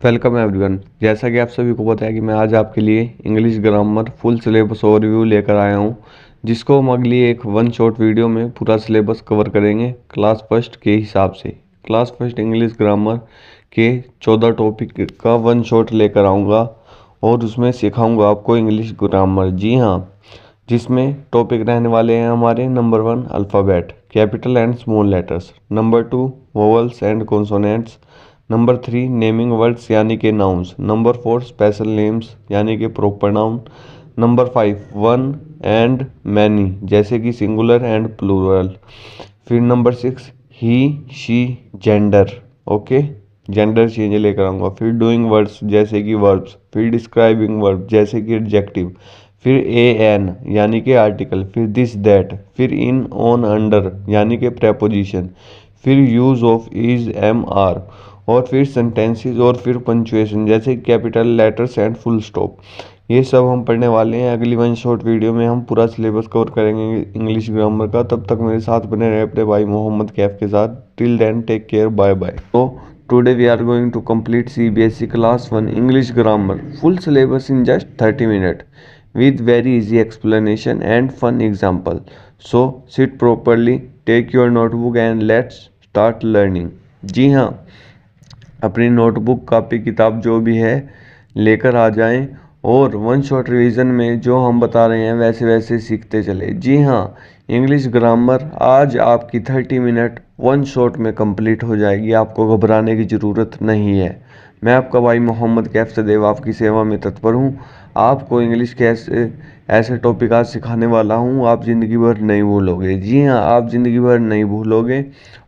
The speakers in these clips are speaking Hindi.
Welcome everyone. जैसा कि आप सभी को पता है कि मैं आज आपके लिए English grammar full syllabus overview लेकर आया हूं, जिसको हम अगली एक वन शॉट वीडियो में पूरा सिलेबस कवर करेंगे क्लास फर्स्ट के हिसाब से। क्लास फर्स्ट इंग्लिश ग्रामर के 14 टॉपिक का वन शॉट लेकर आऊँगा और उसमें सिखाऊंगा आपको इंग्लिश ग्रामर। जी हाँ, जिसमें टॉपिक रहने वाले हैं हमारे number 1 alphabet, capital and small letters, number 2 vowels and consonants, number 3 naming words यानी कि नाउन्स, नंबर 4 स्पेशल नेम्स यानी कि proper noun, number 5 one and many जैसे कि सिंगुलर एंड प्लूरल, फिर number 6 he she gender, okay, gender change लेकर आऊँगा, फिर डूइंग वर्ड्स जैसे कि वर्ब्स, फिर डिस्क्राइबिंग वर्ब जैसे कि एडजेक्टिव, फिर ए एन यानी कि आर्टिकल, फिर दिस दैट, फिर इन ऑन अंडर यानी कि प्रेपोजिशन, फिर use of is am are, और फिर सेंटेंसेस, और फिर पंचुएशन जैसे capital letters and full stop. ये सब हम पढ़ने वाले हैं। अगली वन शॉर्ट वीडियो में हम पूरा सिलेबस कवर करेंगे इंग्लिश ग्रामर का। तब तक मेरे साथ बने रहे अपने भाई मोहम्मद कैफ के साथ। Till then take care, bye bye. तो today we are going to complete CBSE class 1 English grammar full syllabus in just 30 minutes with very easy explanation and fun example. So sit properly, take your notebook and let's start learning. जी हाँ, अपनी नोटबुक कापी किताब जो भी है लेकर आ जाएं और वन शॉट रिवीजन में जो हम बता रहे हैं वैसे वैसे सीखते चले। जी हाँ, इंग्लिश ग्रामर आज आपकी 30 मिनट वन शॉट में कंप्लीट हो जाएगी। आपको घबराने की ज़रूरत नहीं है। मैं आपका भाई मोहम्मद कैफ सदैव आपकी सेवा में तत्पर हूँ। आपको इंग्लिश कैसे ऐसे टॉपिक आज सिखाने वाला हूँ आप ज़िंदगी भर नहीं भूलोगे। जी हाँ, आप ज़िंदगी भर नहीं भूलोगे।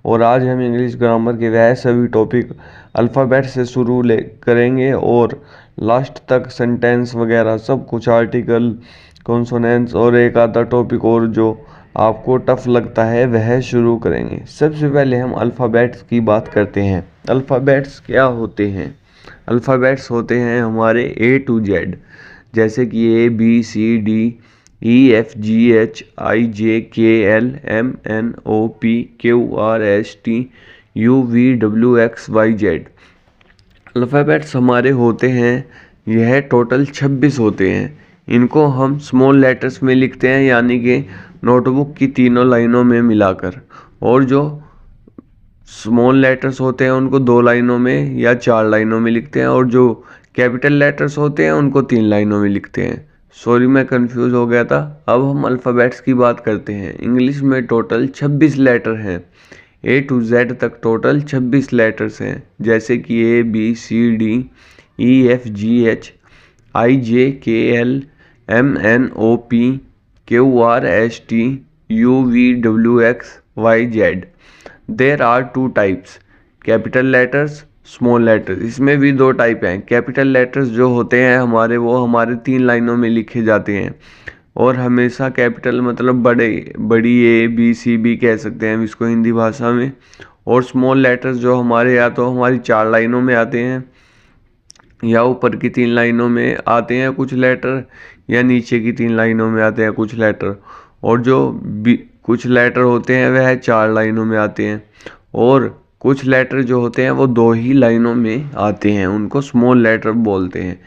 और आज हम इंग्लिश ग्रामर के वह सभी टॉपिक अल्फ़ाबेट से शुरू ले करेंगे और लास्ट तक सेंटेंस वगैरह सब कुछ, आर्टिकल, कॉन्सोनेंट्स और एक आधा टॉपिक और जो आपको टफ लगता है वह शुरू करेंगे। सबसे पहले हम अल्फ़ाबेट्स की बात करते हैं। अल्फ़ाबेट्स क्या होते हैं? अल्फ़ाबेट्स होते हैं हमारे A to Z, जैसे कि ABCDEFGHIJKLMNOPQRSTUVWXYZ। अल्फ़ाबेट्स हमारे होते हैं, यह टोटल 26 होते हैं। इनको हम स्मॉल लेटर्स में लिखते हैं, यानी कि नोटबुक की तीनों लाइनों में मिलाकर, और जो स्मॉल लेटर्स होते हैं उनको 2 लाइनों में या 4 लाइनों में लिखते हैं, और जो कैपिटल लेटर्स होते हैं उनको 3 लाइनों में लिखते हैं। सॉरी, मैं कंफ्यूज हो गया था। अब हम अल्फ़ाबेट्स की बात करते हैं। इंग्लिश में टोटल 26 लेटर हैं। A to Z तक टोटल 26 लेटर्स हैं, जैसे कि ABCDEFGHIJKLMNOPQRSTUVWXYZ। There are 2 types, capital letters, small letters. इसमें भी 2 टाइप हैं। कैपिटल लेटर्स जो होते हैं हमारे, वो हमारे 3 लाइनों में लिखे जाते हैं, और हमेशा कैपिटल मतलब बड़ी ABC भी कह सकते हैं हम इसको हिंदी भाषा में। और स्मॉल लेटर्स जो हमारे या तो हमारी 4 लाइनों में आते हैं, या ऊपर की 3 लाइनों में आते हैं कुछ लेटर, या नीचे की 3 लाइनों में आते हैं कुछ लेटर। और जो कुछ लेटर होते हैं वह 4 लाइनों में आते हैं, और कुछ लेटर जो होते हैं वो 2 ही लाइनों में आते हैं, उनको स्मॉल लेटर बोलते हैं।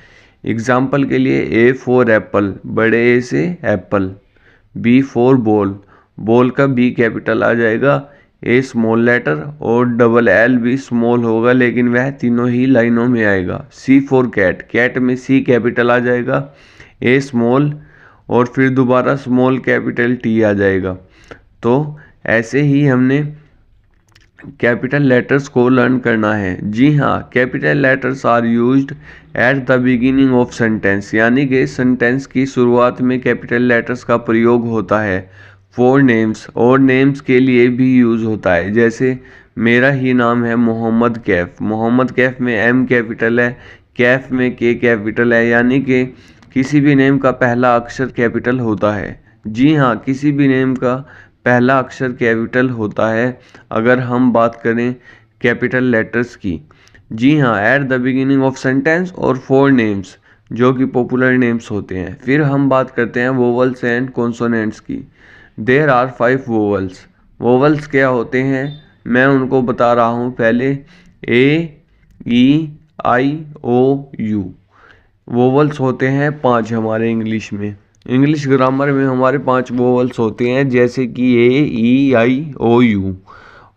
एग्जाम्पल के लिए A फॉर एप्पल, बड़े A से Apple. B for ball, ball का B कैपिटल आ जाएगा, A स्मॉल लेटर, और डबल L भी स्मॉल होगा लेकिन वह तीनों ही लाइनों में आएगा। C फॉर कैट, कैट में C कैपिटल आ जाएगा, A स्मॉल, और फिर दोबारा स्मॉल कैपिटल T आ जाएगा। तो ऐसे ही हमने कैपिटल लेटर्स को लर्न करना है। जी हाँ, capital letters are used at the beginning of sentence, यानी कि सेंटेंस की शुरुआत में कैपिटल लेटर्स का प्रयोग होता है। फॉर नेम्स, और नेम्स के लिए भी यूज़ होता है, जैसे मेरा ही नाम है मोहम्मद कैफ। मोहम्मद कैफ में M कैपिटल है, कैफ में K कैपिटल है, यानी कि किसी भी नेम का पहला अक्षर कैपिटल होता है। जी हाँ, किसी भी नेम का पहला अक्षर कैपिटल होता है अगर हम बात करें कैपिटल लेटर्स की। जी हाँ, eight the beginning of sentence और फॉर नेम्स जो कि पॉपुलर नेम्स होते हैं। फिर हम बात करते हैं वोवल्स एंड कॉन्सोनेंट्स की। There are 5 vowels. वोवल्स क्या होते हैं मैं उनको बता रहा हूँ पहले। A, E, IOU। वोवल्स होते हैं 5 हमारे इंग्लिश में। इंग्लिश ग्रामर में हमारे 5 वोवल्स होते हैं, जैसे कि AEIOU।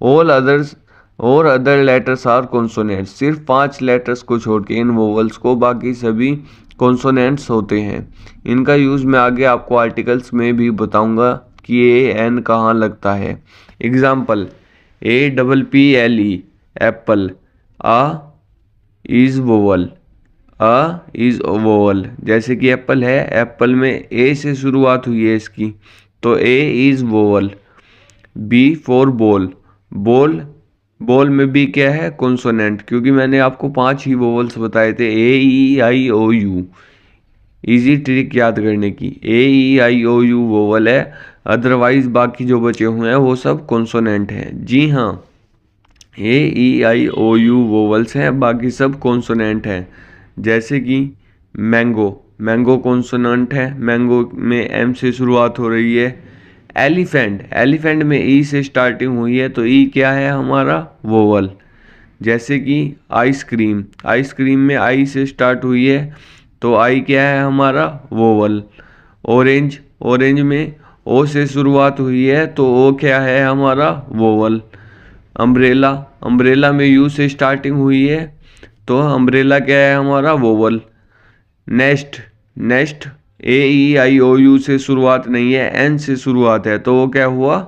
ऑल अदर्स और अदर लेटर्स आर कॉन्सोनेंट्स। सिर्फ 5 लेटर्स को छोड़ के इन वोवल्स को बाकी सभी कॉन्सोनेंट्स होते हैं। इनका यूज़ मैं आगे आपको आर्टिकल्स में भी बताऊंगा कि AN कहाँ लगता है। Example APPLE apple. आ इज वोवल। अ इज वोवल। जैसे कि एप्पल है, एप्पल में ए से शुरुआत हुई है इसकी, तो A is vowel. B for ball. Ball, ball में भी क्या है, कॉन्सोनेंट, क्योंकि मैंने आपको 5 ही वोवल्स बताए थे, AEIOU। इजी ट्रिक याद करने की, AEIOU वोवल है, अदरवाइज बाकी जो बचे हुए हैं वो सब कॉन्सोनेंट हैं। जी हाँ, AEIOU वोवल्स हैं, बाकी सब कॉन्सोनेंट हैं। जैसे कि मैंगो, मैंगो कॉन्सोनेंट है, मैंगो में M से शुरुआत हो रही है। एलिफेंट, एलिफेंट में E से स्टार्टिंग हुई है, तो E क्या है हमारा, वोवल। जैसे कि आइसक्रीम, आइसक्रीम में I से स्टार्ट हुई है, तो I क्या है हमारा, वोवल। ऑरेंज, ऑरेंज में O से शुरुआत हुई है, तो O क्या है हमारा, वोवल। अम्ब्रेला, अम्ब्रेला में U से स्टार्टिंग हुई है, तो अम्ब्रेला क्या है हमारा, वोवल। नेस्ट, नेस्ट AEIOU से शुरुआत नहीं है, N से शुरुआत है, तो वो क्या हुआ,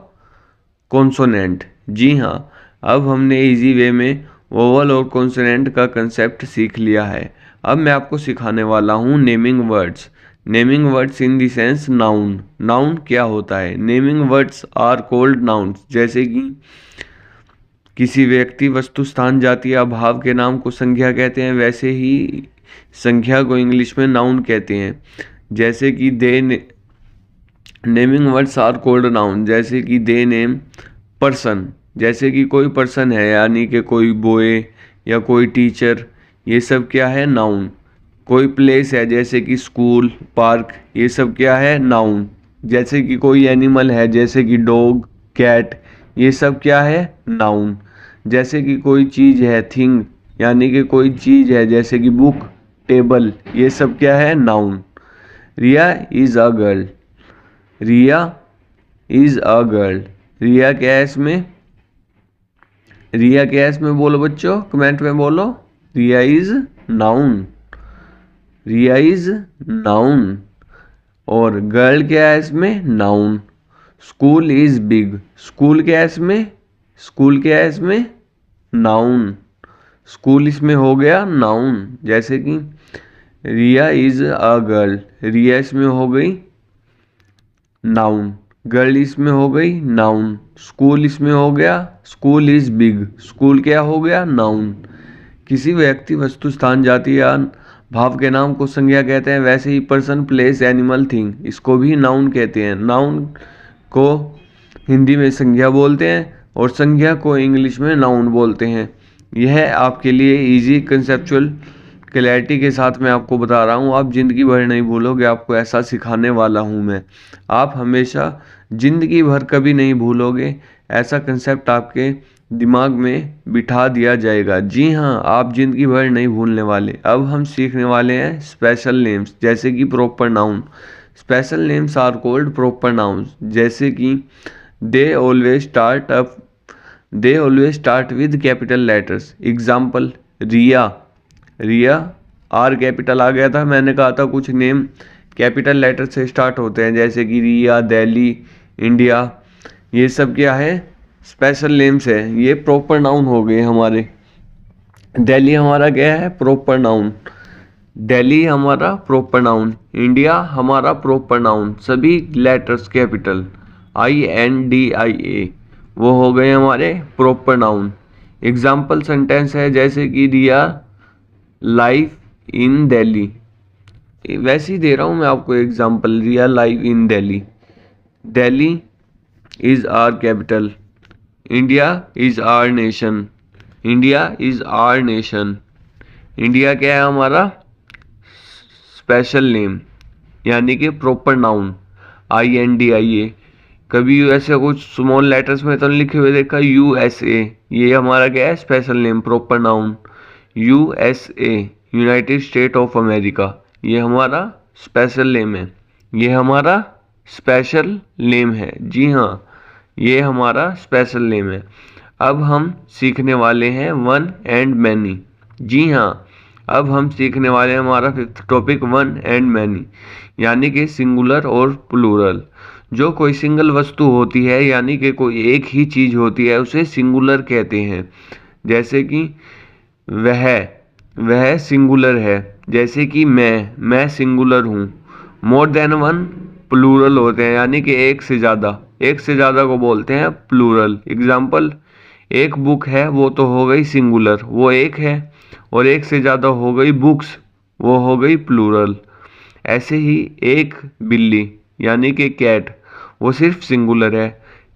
कॉन्सोनेंट। जी हाँ, अब हमने इजी वे में वोवल और कॉन्सोनेंट का कंसेप्ट सीख लिया है। अब मैं आपको सिखाने वाला हूँ naming words. Naming words in the sense noun. Noun क्या होता है, naming words are called nouns. जैसे कि किसी व्यक्ति, वस्तु, स्थान, जाति या भाव के नाम को संज्ञा कहते हैं, वैसे ही संख्या को इंग्लिश में नाउन कहते हैं। जैसे कि naming words are called noun, जैसे कि दे नेम पर्सन। जैसे कि कोई पर्सन है, यानी कि कोई बॉय या कोई टीचर, ये सब क्या है, नाउन। कोई प्लेस है, जैसे कि स्कूल, पार्क, ये सब क्या है, नाउन। जैसे कि कोई एनिमल है, जैसे कि डॉग, कैट, ये सब क्या है, नाउन। जैसे कि कोई चीज़ है, थिंग, यानी कि कोई चीज़ है, जैसे कि बुक, टेबल, ये सब क्या है, noun. Riya is a girl. Riya is a girl. Riya क्या है इसमें, रिया क्या है इसमें, बोलो बच्चों, कमेंट में बोलो। Riya is noun. Riya is noun. और गर्ल क्या है इसमें, noun. School is big. School क्या है इसमें, स्कूल क्या है इसमें, नाउन। स्कूल इसमें हो गया नाउन। जैसे कि रिया इज़ अ गर्ल, रिया इसमें हो गई नाउन। गर्ल इसमें हो गई नाउन। स्कूल इसमें हो गया, स्कूल इज़ बिग, स्कूल क्या हो गया, नाउन। किसी व्यक्ति, वस्तु, स्थान, जाति या भाव के नाम को संज्ञा कहते हैं, वैसे ही पर्सन, प्लेस, एनिमल, थिंग, इसको भी नाउन कहते हैं। नाउन को हिंदी में संज्ञा बोलते हैं और संज्ञा को इंग्लिश में नाउन बोलते हैं। यह आपके लिए इजी कंसेप्चुअल क्लैरिटी के साथ मैं आपको बता रहा हूँ, आप ज़िंदगी भर नहीं भूलोगे, आपको ऐसा सिखाने वाला हूँ मैं। आप हमेशा ज़िंदगी भर कभी नहीं भूलोगे, ऐसा कंसेप्ट आपके दिमाग में बिठा दिया जाएगा। जी हाँ, आप ज़िंदगी भर नहीं भूलने वाले। अब हम सीखने वाले हैं स्पेशल नेम्स, जैसे कि proper noun. Special names are called proper nouns. जैसे कि they always start with capital letters. Example Riya, Riya R capital आ गया था, मैंने कहा था कुछ नेम कैपिटल लेटर से स्टार्ट होते हैं, जैसे कि रिया, दिल्ली, इंडिया, ये सब क्या है, स्पेशल नेम्स है। ये प्रॉपर नाउन हो गए हमारे। दिल्ली हमारा क्या है, प्रॉपर नाउन। दिल्ली हमारा प्रॉपर नाउन। इंडिया हमारा प्रॉपर नाउन, सभी लेटर्स कैपिटल, INDIA, वो हो गए हमारे प्रॉपर नाउन। एग्जाम्पल सेंटेंस है, जैसे कि रिया लाइव इन दिल्ली, वैसे ही दे रहा हूँ मैं आपको example. Riya live in Delhi. Delhi is our capital. India is our nation. India is our nation. India क्या है हमारा, स्पेशल नेम, यानी कि प्रॉपर नाउन, INDIA। कभी ऐसे कुछ स्मॉल लेटर्स में तो लिखे हुए देखा, USA, ये हमारा क्या है, special name, proper noun. USA, United state of America, ये हमारा स्पेशल नेम है। ये हमारा स्पेशल नेम है। जी हाँ, ये हमारा स्पेशल नेम है। अब हम सीखने वाले हैं वन एंड मैनी। जी हाँ, अब हम सीखने वाले हैं हमारा fifth topic one and many, यानी कि सिंगुलर और प्लूरल। जो कोई सिंगल वस्तु होती है यानी कि कोई एक ही चीज़ होती है उसे सिंगुलर कहते हैं। जैसे कि वह सिंगुलर है। जैसे कि मैं सिंगुलर हूँ। मोर देन वन प्लूरल होते हैं, यानी कि एक से ज़्यादा को बोलते हैं प्लूरल। एग्जाम्पल, एक बुक है वो तो हो गई सिंगुलर, वो एक है, और एक से ज़्यादा हो गई बुक्स, वो हो गई प्लूरल। ऐसे ही एक बिल्ली यानी कि कैट, वो सिर्फ सिंगुलर है।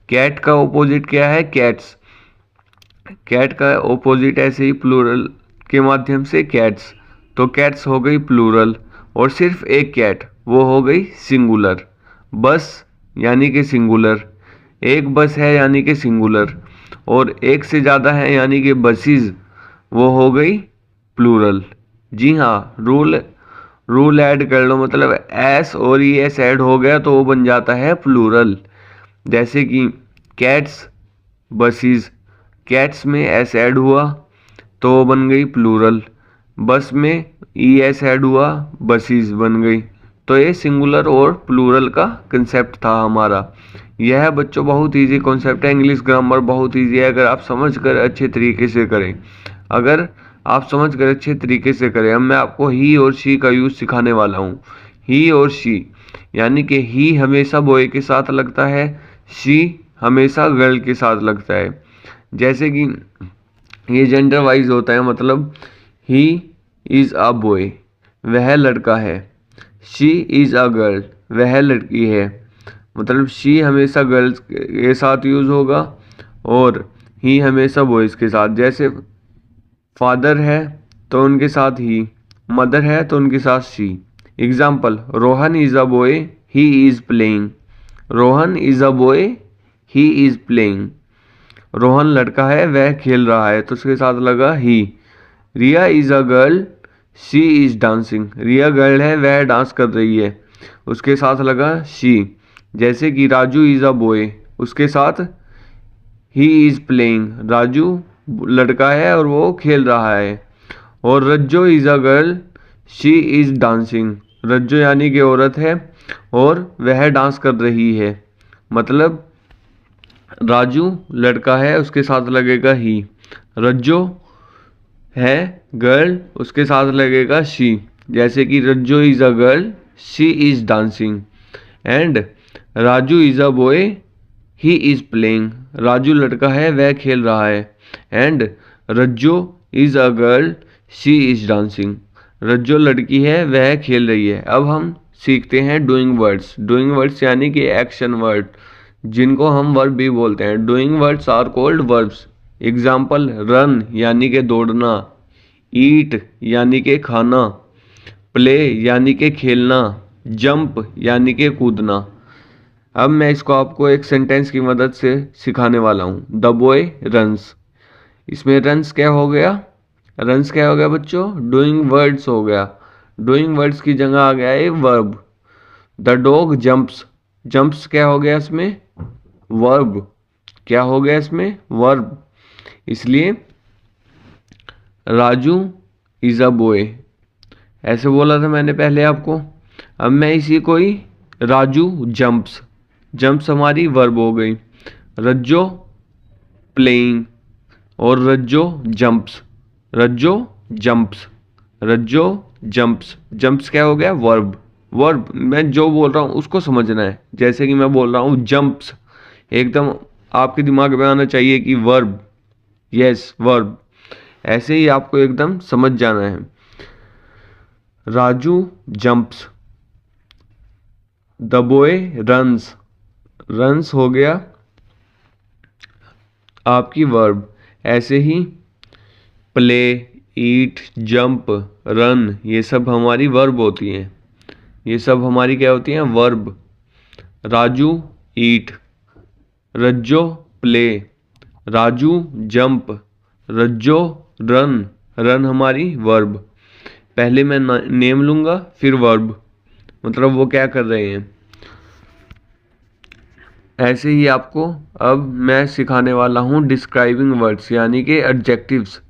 कैट का ऑपोजिट क्या है? कैट्स। कैट का ऑपोजिट ऐसे ही प्लूरल के माध्यम से कैट्स, तो कैट्स हो गई प्लूरल, और सिर्फ एक कैट वो हो गई सिंगुलर। बस यानी कि सिंगुलर, एक बस है यानी कि सिंगुलर, और एक से ज़्यादा है यानी कि बसेस, वो हो गई प्लूरल। जी हाँ, रूल ऐड कर लो, मतलब एस और ई एस ऐड हो गया तो वो बन जाता है प्लूरल। जैसे कि कैट्स, बसेस, कैट्स में एस ऐड हुआ तो वो बन गई प्लूरल। बस में ई एस ऐड हुआ, बसेस बन गई। तो ये सिंगुलर और प्लूरल का कंसेप्ट था हमारा। यह बच्चों बहुत इजी कॉन्सेप्ट है। इंग्लिश ग्रामर बहुत इजी है अगर आप समझ कर अच्छे तरीके से करें। अगर आप समझ कर अच्छे तरीके से करें। अब मैं आपको ही और शी का यूज़ सिखाने वाला हूँ। ही और शी, यानी कि ही हमेशा बॉय के साथ लगता है, शी हमेशा गर्ल के साथ लगता है। जैसे कि ये जेंडर वाइज होता है, मतलब ही इज़ अ बॉय, वह लड़का है। शी इज़ अ गर्ल, वह लड़की है। मतलब शी हमेशा गर्ल्स के साथ यूज़ होगा और ही हमेशा बॉयज़ के साथ। जैसे फादर है तो उनके साथ ही, मदर है तो उनके साथ she. Example, Rohan is a boy, he is playing. Rohan is a boy, he is playing. Rohan लड़का है, वह खेल रहा है, तो उसके साथ लगा ही। Riya is a girl, she is dancing. Riya girl है, वह डांस कर रही है, उसके साथ लगा शी। जैसे कि राजू इज़ अ बॉय, उसके साथ ही इज़ प्लेइंग। राजू लड़का है और वो खेल रहा है। और Rajjo is a girl, she is dancing. Rajjo यानी कि औरत है और वह डांस कर रही है। मतलब राजू लड़का है, उसके साथ लगेगा ही। रज्जो है गर्ल, उसके साथ लगेगा शी। जैसे कि Rajjo is a girl, she is dancing. And Raju is a boy, he is playing. Raju लड़का है, वह खेल रहा है। And Rajjo is a girl, she is dancing. Rajjo लड़की है, वह खेल रही है। अब हम सीखते हैं डूइंग वर्ड्स। डूइंग वर्ड्स यानी कि एक्शन वर्ड, जिनको हम वर्ब भी बोलते हैं। Doing words are called verbs. Example, run यानी कि दौड़ना, ईट यानी कि खाना, प्ले यानी कि खेलना, जंप यानी कि कूदना। अब मैं इसको आपको एक सेंटेंस की मदद से सिखाने वाला हूँ। The boy runs. इसमें रन्स क्या हो गया? रन्स क्या हो गया बच्चों? डूइंग वर्ड्स हो गया। डूइंग वर्ड्स की जगह आ गया है verb. The dog jumps. Jumps क्या हो गया इसमें? वर्ब। क्या हो गया इसमें? वर्ब। इसलिए राजू इज़ अ बॉय, ऐसे बोला था मैंने पहले आपको। अब मैं इसी को ही राजू जंप्स, जंप्स हमारी वर्ब हो गई। रज्जो प्लेइंग और रज्जो जंप्स, रज्जो जंप्स, रज्जो जंप्स। जंप्स क्या हो गया? वर्ब। वर्ब मैं जो बोल रहा हूँ उसको समझना है। जैसे कि मैं बोल रहा हूँ जंप्स, एकदम आपके दिमाग में आना चाहिए कि वर्ब, यस वर्ब। ऐसे ही आपको एकदम समझ जाना है। Raju jumps, the boy runs. Runs हो गया आपकी वर्ब। ऐसे ही प्ले, ईट, जंप, रन, ये सब हमारी वर्ब होती हैं। ये सब हमारी क्या होती हैं? वर्ब। राजू ईट, रज्जो प्ले, राजू जंप, रज्जो रन, रन हमारी वर्ब, पहले मैं नेम लूँगा फिर वर्ब, मतलब वो क्या कर रहे हैं। ऐसे ही आपको अब मैं सिखाने वाला हूँ डिस्क्राइबिंग वर्ड्स यानी कि एडजेक्टिव्स,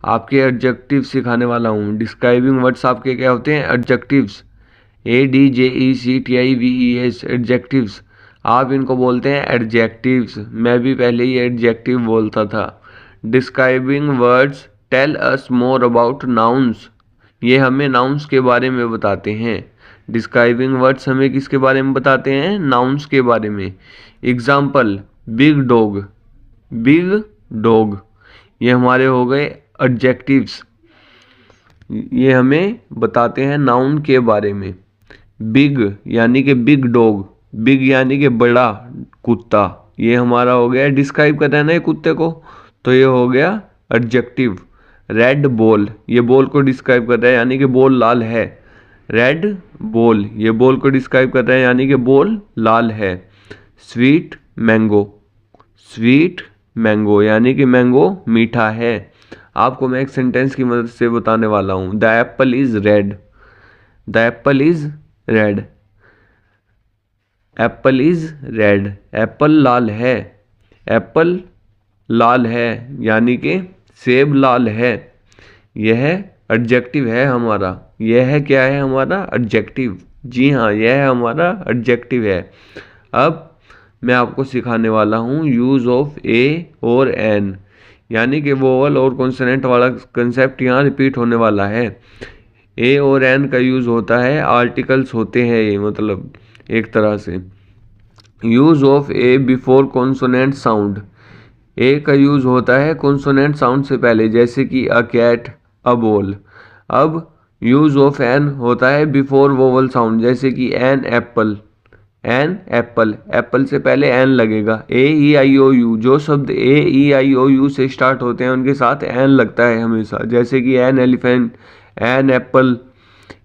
आपके एडजेक्टिव सिखाने वाला हूँ। डिस्क्राइबिंग वर्ड्स आपके क्या होते हैं, एडजेक्टिव्स, ADJECTIVES, एडजेक्टिव्स। आप इनको बोलते हैं एडजेक्टिव्स, मैं भी पहले ही एडजेक्टिव बोलता था। Describing words tell us more about nouns, ये हमें नाउन्स के बारे में बताते हैं। डिस्क्राइबिंग वर्ड्स हमें किसके बारे में बताते हैं, नाउन्स के बारे में। Example, big dog, big dog, ये हमारे हो गए एडजेक्टिव्स, ये हमें बताते हैं नाउन के बारे में। बिग यानी कि बिग डॉग, बिग यानी कि बड़ा कुत्ता, ये हमारा हो गया डिस्क्राइब कर रहा है ना ये कुत्ते को, तो ये हो गया एडजेक्टिव। रेड बॉल, ये बॉल को डिस्क्राइब कर रहा है यानी कि बॉल लाल है। रेड बॉल, ये बॉल को डिस्क्राइब कर रहा है यानी कि बॉल लाल है। स्वीट मैंगो, स्वीट मैंगो यानी कि मैंगो मीठा है। आपको मैं एक सेंटेंस की मदद से बताने वाला हूँ। The apple is red, the apple is red, apple is red, apple लाल है, एप्पल लाल है यानी कि सेब लाल है। यह एडजेक्टिव है हमारा, यह है क्या है हमारा एडजेक्टिव, जी हाँ यह हमारा एडजेक्टिव है। अब मैं आपको सिखाने वाला हूँ यूज़ ऑफ ए और एन, यानी कि वोवल और कॉन्सोनेंट वाला कंसेप्ट यहाँ रिपीट होने वाला है। ए और एन का यूज़ होता है, आर्टिकल्स होते हैं ये, मतलब एक तरह से। Use of a before consonant sound, a का यूज़ होता है कॉन्सोनेंट साउंड से पहले, जैसे कि अ कैट, अ बॉल। अब यूज़ ऑफ एन होता है बिफोर वोवल साउंड, जैसे कि an apple, an apple, apple से पहले एन लगेगा। AEIOU, जो शब्द AEIOU से स्टार्ट होते हैं उनके साथ एन लगता है हमेशा, जैसे कि an elephant, an apple,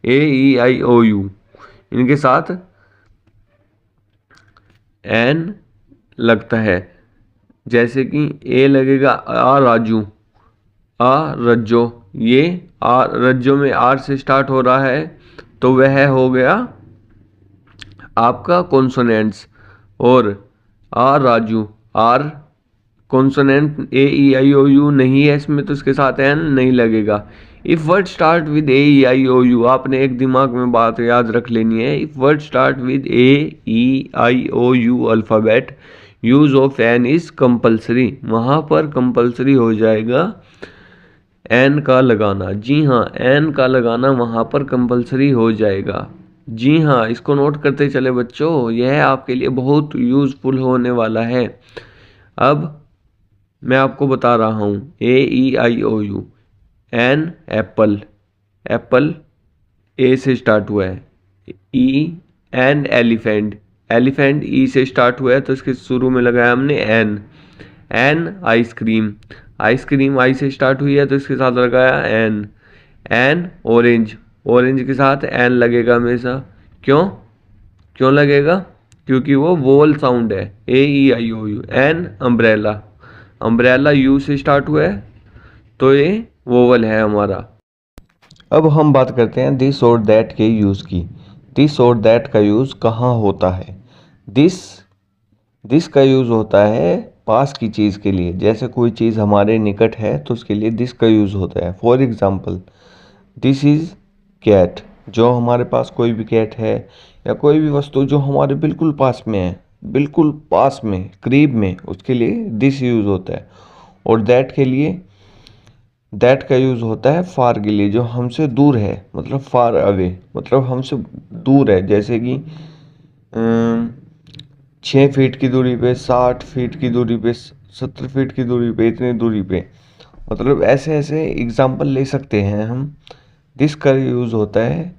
AEIOU, इनके साथ एन लगता है। जैसे कि ए लगेगा आ राजू, आ रज्जो, ये आ रज्जो में आर से स्टार्ट हो रहा है तो वह हो गया आपका कॉन्सोनेंट्स। और आ राजू, आर कॉन्सोनेंट, AEIOU नहीं है इसमें तो इसके साथ एन नहीं लगेगा। If word start with AEIOU, आपने एक दिमाग में बात याद रख लेनी है, if word start with AEIOU alphabet, use of an is compulsory, वहाँ पर कंपल्सरी हो जाएगा एन का लगाना। जी हाँ, एन का लगाना वहाँ पर कंपल्सरी हो जाएगा। जी हाँ, इसको नोट करते चले बच्चों, यह आपके लिए बहुत यूज़फुल होने वाला है। अब मैं आपको बता रहा हूँ AEIOU, एन एप्पल, एप्पल ए से स्टार्ट हुआ है। ई, एन एलिफेंट, एलिफेंट ई से स्टार्ट हुआ है तो इसके शुरू में लगाया हमने an. An ice cream, ice cream I से स्टार्ट हुई है तो इसके साथ लगाया एन। एन ऑरेंज, ऑरेंज के साथ एन लगेगा हमेशा। क्यों, क्यों लगेगा, क्योंकि वो वोवल साउंड है। AEIOU। An umbrella, umbrella you से स्टार्ट हुआ है तो ये वोवल है हमारा। अब हम बात करते हैं दिस और दैट के यूज़ की। दिस और दैट का यूज़ कहाँ होता है। दिस का यूज़ होता है पास की चीज़ के लिए, जैसे कोई चीज़ हमारे निकट है तो उसके लिए दिस का यूज़ होता है। For example, this is cat, जो हमारे पास कोई भी कैट है या कोई भी वस्तु जो हमारे बिल्कुल पास में है, बिल्कुल पास में, करीब में, उसके लिए दिस यूज़ होता है। और दैट के लिए, दैट का यूज़ होता है फार के लिए, जो हमसे दूर है, मतलब फार अवे, मतलब हमसे दूर है, जैसे कि 6 फीट की दूरी पे, 60 फीट की दूरी पे, 70 फीट की दूरी पे, इतनी दूरी पे, मतलब ऐसे ऐसे एग्जाम्पल ले सकते हैं हम। दिस का यूज़ होता है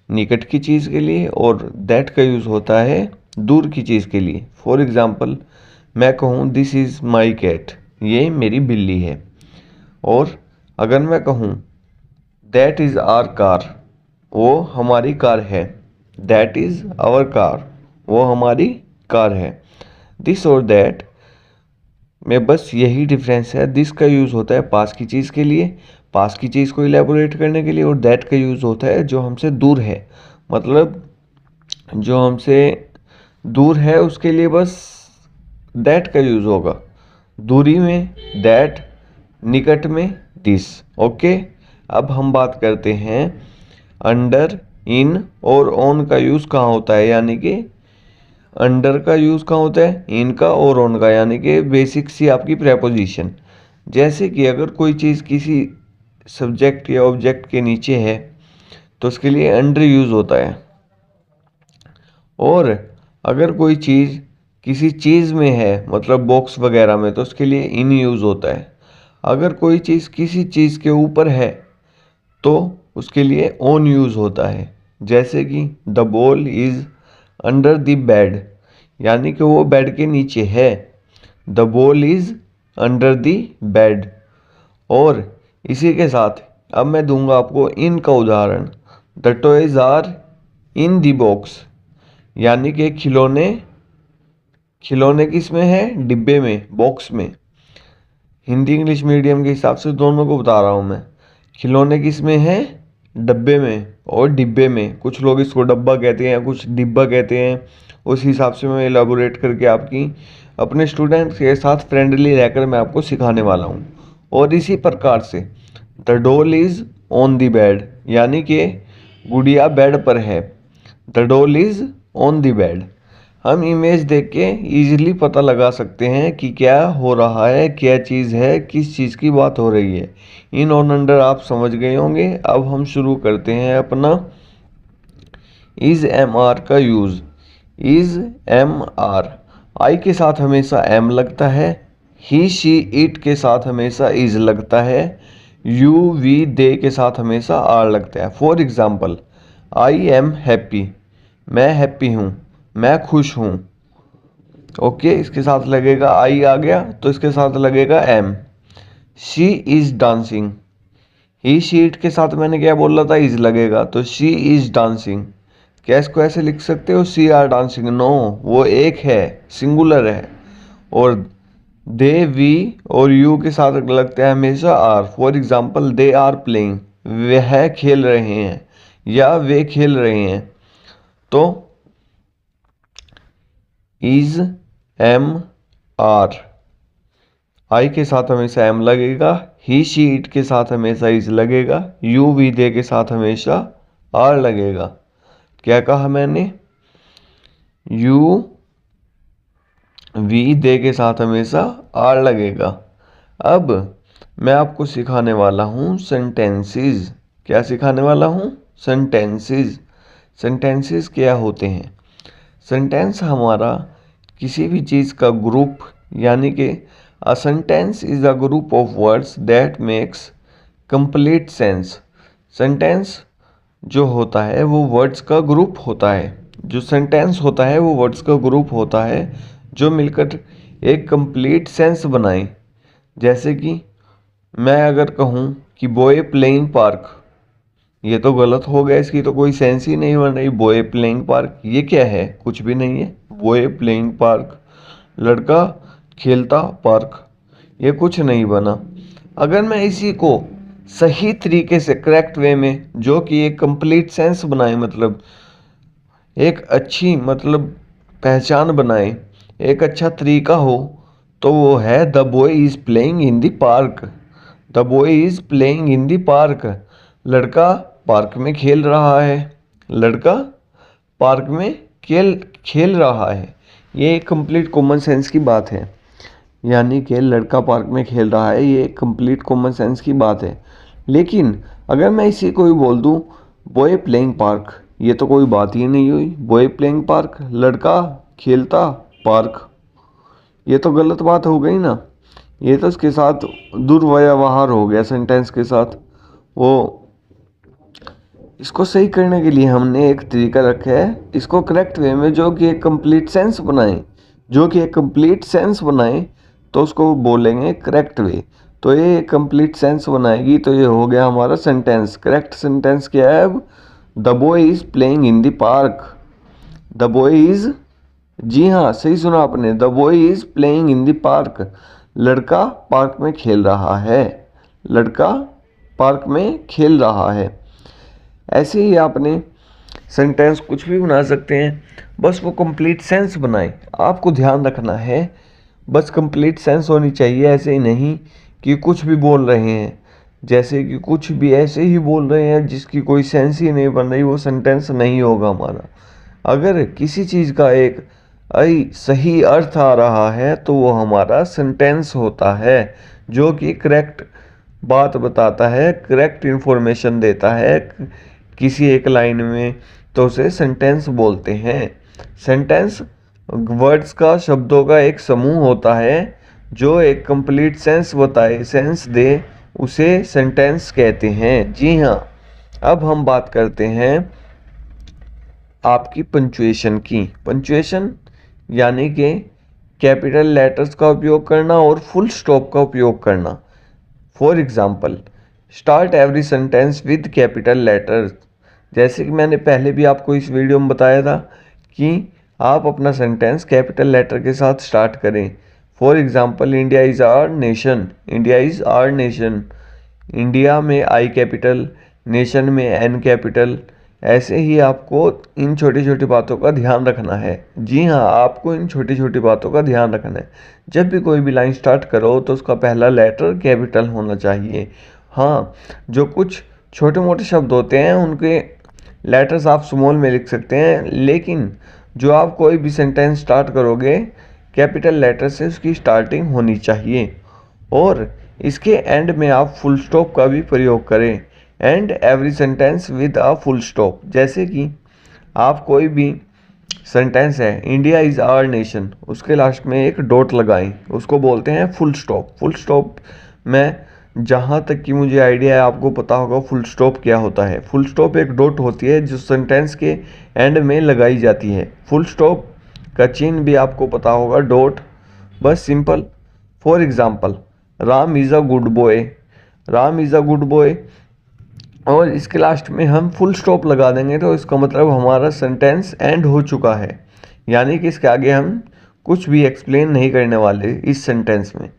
निकट की चीज़ के लिए और दैट का यूज़ होता है दूर की चीज़ के लिए। फॉर एग्ज़ाम्पल, मैं कहूँ दिस इज़ माई कैट, ये मेरी बिल्ली है। और अगर मैं कहूँ दैट इज़ आवर कार, वो हमारी कार है, दैट इज़ आवर कार, वो हमारी कार है। दिस और दैट में बस यही डिफरेंस है, दिस का यूज़ होता है पास की चीज़ के लिए, पास की चीज़ को इलेबोरेट करने के लिए, और दैट का यूज़ होता है जो हमसे दूर है, मतलब जो हमसे दूर है उसके लिए बस दैट का यूज़ होगा। दूरी में दैट, निकट में दिस। ओके, अब हम बात करते हैं अंडर, इन और ऑन का यूज़ कहाँ होता है, यानी कि अंडर का यूज़ कहाँ होता है, इन का और ऑन का, यानी कि बेसिक सी आपकी प्रेपोजिशन। जैसे कि अगर कोई चीज़ किसी सब्जेक्ट या ऑब्जेक्ट के नीचे है तो उसके लिए अंडर यूज़ होता है, और अगर कोई चीज़ किसी चीज़ में है मतलब बॉक्स वगैरह में तो उसके लिए इन यूज़ होता है। अगर कोई चीज़ किसी चीज़ के ऊपर है तो उसके लिए ऑन यूज़ होता है। जैसे कि the ball is under the bed, यानी कि वो बेड के नीचे है। The ball is under the bed. और इसी के साथ अब मैं दूंगा आपको इन का उदाहरण। The toys are in the box, यानी कि खिलौने किस में है, डिब्बे में, बॉक्स में। हिंदी इंग्लिश मीडियम के हिसाब से दोनों को बता रहा हूँ मैं। खिलौने किस में है, डब्बे में और डिब्बे में। कुछ लोग इसको डब्बा कहते हैं, कुछ डिब्बा कहते हैं। उस हिसाब से मैं इलाबोरेट करके आपकी अपने स्टूडेंट्स के साथ फ्रेंडली रहकर मैं आपको सिखाने वाला हूँ। और इसी प्रकार से the doll is on the bed, यानी कि गुड़िया बेड पर है। The doll is on the bed. हम इमेज देख के इजीली पता लगा सकते हैं कि क्या हो रहा है, क्या चीज़ है, किस चीज़ की बात हो रही है। इन और अंडर आप समझ गए होंगे। अब हम शुरू करते हैं अपना इज़ एम आर का यूज़। इज़ एम आर, आई के साथ हमेशा एम लगता है, ही शी इट के साथ हमेशा इज़ लगता है, यू वी दे के साथ हमेशा आर लगता है। For example, I am happy, मैं हैप्पी हूँ, मैं खुश हूँ। ओके, इसके साथ लगेगा आई आ गया तो इसके साथ लगेगा am. She is dancing, he she it के साथ मैंने क्या बोला था, इज़ लगेगा तो शी इज़ डांसिंग। क्या इसको ऐसे लिख सकते हो सी आर डांसिंग? नो, वो एक है, सिंगुलर है। और दे, वी और यू के साथ लगता है हमेशा are. For example, they are playing, वह खेल रहे हैं या वे खेल रहे हैं। तो इज एम आर, आई के साथ हमेशा एम लगेगा, ही शी इट के साथ हमेशा इज लगेगा, यू वी दे के साथ हमेशा आर लगेगा। क्या कहा मैंने? यू वी दे के साथ हमेशा आर लगेगा। अब मैं आपको सिखाने वाला हूँ सेंटेंसेस। क्या सिखाने वाला हूँ? सेंटेंसेस। सेंटेंसेस क्या होते हैं? सेंटेंस हमारा किसी भी चीज़ का ग्रुप, यानी कि a sentence is a group of words that makes complete sense. Sentence जो होता है वो वर्ड्स का ग्रुप होता है। जो सेंटेंस होता है वो वर्ड्स का ग्रुप होता है जो मिलकर एक कंप्लीट सेंस बनाए। जैसे कि मैं अगर कहूँ कि बॉय प्लेइंग पार्क, ये तो गलत हो गया, इसकी तो कोई सेंस ही नहीं बन रही। बॉय प्लेइंग पार्क ये क्या है? कुछ भी नहीं है। बॉय प्लेइंग पार्क, लड़का खेलता पार्क, ये कुछ नहीं बना। अगर मैं इसी को सही तरीके से करेक्ट वे में, जो कि एक कंप्लीट सेंस बनाए, मतलब एक अच्छी मतलब पहचान बनाए, एक अच्छा तरीका हो, तो वो है the boy is playing in the park. The boy is playing in the park, लड़का पार्क में खेल रहा है। लड़का पार्क में खेल रहा है। ये एक कंप्लीट कॉमन सेंस की बात है, यानी कि लड़का पार्क में खेल रहा है, ये एक कंप्लीट कॉमन सेंस की बात है। लेकिन अगर मैं इसी को ही बोल दूं बॉय प्लेइंग पार्क, ये तो कोई बात ही नहीं हुई। बॉय प्लेइंग पार्क, लड़का खेलता पार्क, ये तो गलत बात हो गई ना। ये तो इसके साथ दुर्व्यवहार हो गया सेंटेंस के साथ। वो इसको सही करने के लिए हमने एक तरीका रखा है, इसको करेक्ट वे में, जो कि एक कंप्लीट सेंस बनाए, जो कि एक कंप्लीट सेंस बनाए, तो उसको बोलेंगे करेक्ट वे। तो ये कंप्लीट सेंस बनाएगी, तो ये हो गया हमारा सेंटेंस। करेक्ट सेंटेंस क्या है अब? The boy is playing in the park. The boy is, जी हाँ सही सुना आपने, the boy is playing in the park, लड़का पार्क में खेल रहा है। लड़का पार्क में खेल रहा है। ऐसे ही आपने सेंटेंस कुछ भी बना सकते हैं, बस वो कंप्लीट सेंस बनाएं। आपको ध्यान रखना है बस कंप्लीट सेंस होनी चाहिए, ऐसे ही नहीं कि कुछ भी बोल रहे हैं, जैसे कि कुछ भी ऐसे ही बोल रहे हैं जिसकी कोई सेंस ही नहीं बन रही, वो सेंटेंस नहीं होगा हमारा। अगर किसी चीज़ का एक सही अर्थ आ रहा है तो वो हमारा सेंटेंस होता है, जो कि करेक्ट बात बताता है, करेक्ट इन्फॉर्मेशन देता है किसी एक लाइन में, तो उसे सेंटेंस बोलते हैं। सेंटेंस वर्ड्स का, शब्दों का एक समूह होता है जो एक कंप्लीट सेंस बताए, सेंस दे, उसे सेंटेंस कहते हैं। जी हाँ, अब हम बात करते हैं आपकी पंचुएशन की। पंचुएशन यानी कि कैपिटल लेटर्स का उपयोग करना और फुल स्टॉप का उपयोग करना। For example, start every sentence with capital letters. जैसे कि मैंने पहले भी आपको इस वीडियो में बताया था कि आप अपना सेंटेंस कैपिटल लेटर के साथ स्टार्ट करें। For example, India is our nation. India is our nation. India में आई कैपिटल, नेशन में एन कैपिटल। ऐसे ही आपको इन छोटी छोटी बातों का ध्यान रखना है। जी हाँ, आपको इन छोटी छोटी बातों का ध्यान रखना है। जब भी कोई भी लाइन स्टार्ट करो तो उसका पहला लेटर कैपिटल होना चाहिए। हाँ, जो कुछ छोटे मोटे शब्द होते हैं उनके लेटर्स आप स्मॉल में लिख सकते हैं, लेकिन जो आप कोई भी सेंटेंस स्टार्ट करोगे कैपिटल लेटर से उसकी स्टार्टिंग होनी चाहिए। और इसके एंड में आप फुल स्टॉप का भी प्रयोग करें। And every sentence with a full stop. जैसे कि आप कोई भी सेंटेंस है, इंडिया इज़ आवर नेशन, उसके लास्ट में एक डॉट लगाएं, उसको बोलते हैं फुल स्टॉप। फुल स्टॉप में जहाँ तक कि मुझे आइडिया है आपको पता होगा फुल स्टॉप क्या होता है। फुल स्टॉप एक डॉट होती है जो सेंटेंस के एंड में लगाई जाती है। फुल स्टॉप का चिन्ह भी आपको पता होगा, डॉट, बस simple. For example, Ram is a good boy. Ram is a good boy और इसके लास्ट में हम फुल स्टॉप लगा देंगे तो इसका मतलब हमारा सेंटेंस एंड हो चुका है, यानी कि इसके आगे हम कुछ भी एक्सप्लेन नहीं करने वाले इस सेंटेंस में।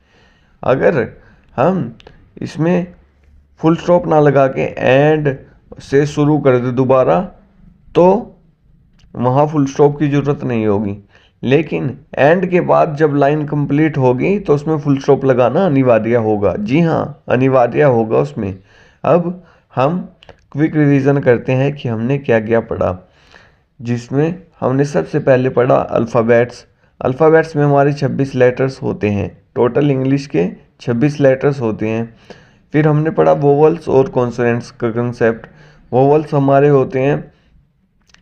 अगर हम इसमें फुल स्टॉप ना लगा के एंड से शुरू कर दे दोबारा तो वहाँ फुल स्टॉप की ज़रूरत नहीं होगी, लेकिन एंड के बाद जब लाइन कंप्लीट होगी तो उसमें फुल स्टॉप लगाना अनिवार्य होगा। जी हाँ, अनिवार्य होगा उसमें। अब हम क्विक रिवीजन करते हैं कि हमने क्या क्या पढ़ा, जिसमें हमने सबसे पहले पढ़ा अल्फ़ाबेट्स। अल्फ़ाबेट्स में हमारे 26 लेटर्स होते हैं, टोटल इंग्लिश के 26 लेटर्स होते हैं। फिर हमने पढ़ा वोवल्स और कॉन्सोनेंट्स का कंसेप्ट। वोवल्स हमारे होते हैं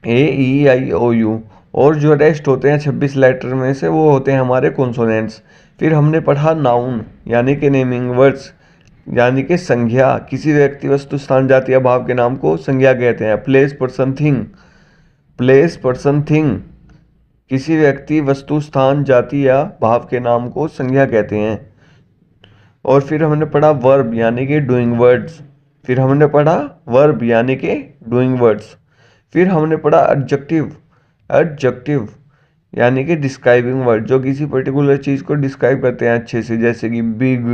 ए, ई, आई, ओ, यू, और जो रेस्ट होते हैं 26 लेटर में से वो होते हैं हमारे कॉन्सोनेंट्स। फिर हमने पढ़ा नाउन यानी कि नेमिंग वर्ड्स, यानी कि संज्ञा। किसी व्यक्ति, वस्तु, स्थान, जाति या भाव के नाम को संज्ञा कहते हैं। Place, person, thing. Place, person, thing, किसी व्यक्ति, वस्तु, स्थान, जाति या भाव के नाम को संज्ञा कहते हैं। और फिर हमने पढ़ा वर्ब यानी कि डूइंग वर्ड्स। फिर हमने पढ़ा वर्ब यानी कि डूइंग वर्ड्स। फिर हमने पढ़ा एडजेक्टिव। एडजेक्टिव यानी कि डिस्क्राइबिंग वर्ड, जो किसी पर्टिकुलर चीज़ को डिस्क्राइब करते हैं अच्छे से, जैसे कि बिग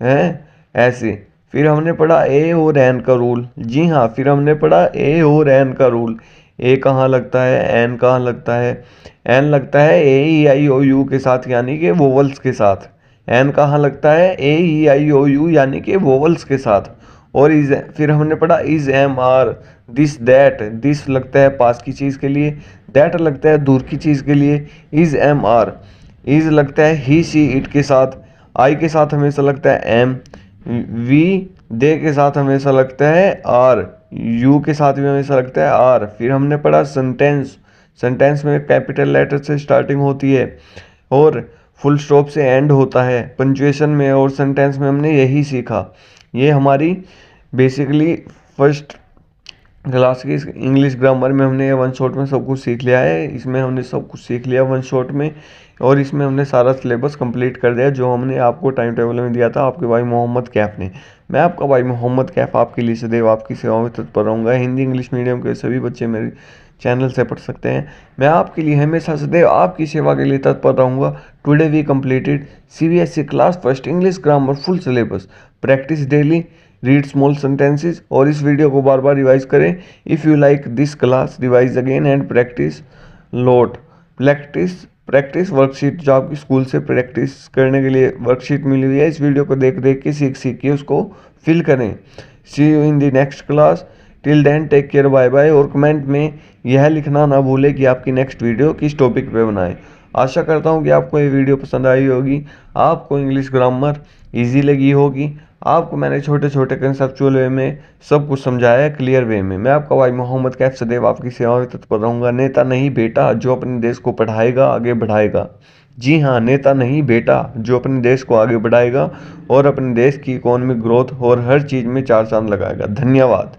है, ऐसे। फिर हमने पढ़ा ए और एन का रूल। जी हाँ, फिर हमने पढ़ा ए और एन का रूल। ए कहाँ लगता है, एन कहाँ लगता है। एन लगता है ए, ई, आई, ओ, यू के साथ यानी कि वोवल्स के साथ। एन कहाँ लगता है, ए, ई, आई, ओ, यू यानी कि वोवल्स के साथ। और इज, फिर हमने पढ़ा is, am, are, this, that. This लगता है पास की चीज़ के लिए, दैट लगता है दूर की चीज़ के लिए। Is, am, are. इज लगता है ही, सी, इट के साथ। आई के साथ हमेशा लगता है एम। वी, दे के साथ हमेशा लगता है आर। यू के साथ भी हमेशा लगता है आर। फिर हमने पढ़ा सेंटेंस। सेंटेंस में कैपिटल लेटर से स्टार्टिंग होती है और फुल स्टॉप से एंड होता है। पंचुएशन में और सेंटेंस में हमने यही सीखा। ये हमारी बेसिकली फर्स्ट क्लास की इंग्लिश ग्रामर में हमने वन शॉट में सब कुछ सीख लिया है। इसमें हमने सब कुछ सीख लिया वन शॉट में, और इसमें हमने सारा सिलेबस कंप्लीट कर दिया जो हमने आपको टाइम टेबल में दिया था आपके भाई मोहम्मद कैफ ने। मैं आपका भाई मोहम्मद कैफ आपके लिए सदैव आपकी सेवा में तत्पर रहूँगा। हिंदी इंग्लिश मीडियम के सभी बच्चे मेरे चैनल से पढ़ सकते हैं। मैं आपके लिए हमेशा सदैव आपकी सेवा के लिए तत्पर रहूँगा। Today we completed CBSE class first English grammar full syllabus. Practice daily, read small sentences और इस वीडियो को बार बार रिवाइज करें। If you like this class revise again and practice lot. Practice worksheet जो आपकी स्कूल से प्रैक्टिस करने के लिए वर्कशीट मिली हुई है, इस वीडियो को देख देख के सीख के उसको फिल करें। See you in the next class. Till then take care, bye bye. और कमेंट में यह लिखना ना भूलें कि आपकी नेक्स्ट वीडियो किस टॉपिक पे बनाएं। आशा करता हूँ कि आपको ये वीडियो पसंद आई होगी, आपको इंग्लिश ग्रामर इजी लगी होगी। आपको मैंने छोटे छोटे कंसेप्चुअल वे में सब कुछ समझाया है, क्लियर वे में। मैं आपका भाई मोहम्मद कैफ सदैव आपकी सेवा में तत्पर रहूँगा। नेता नहीं बेटा जो अपने देश को पढ़ाएगा आगे बढ़ाएगा। जी हाँ, नेता नहीं बेटा जो अपने देश को आगे बढ़ाएगा और अपने देश की इकोनॉमिक ग्रोथ और हर चीज़ में चार चांद लगाएगा। धन्यवाद।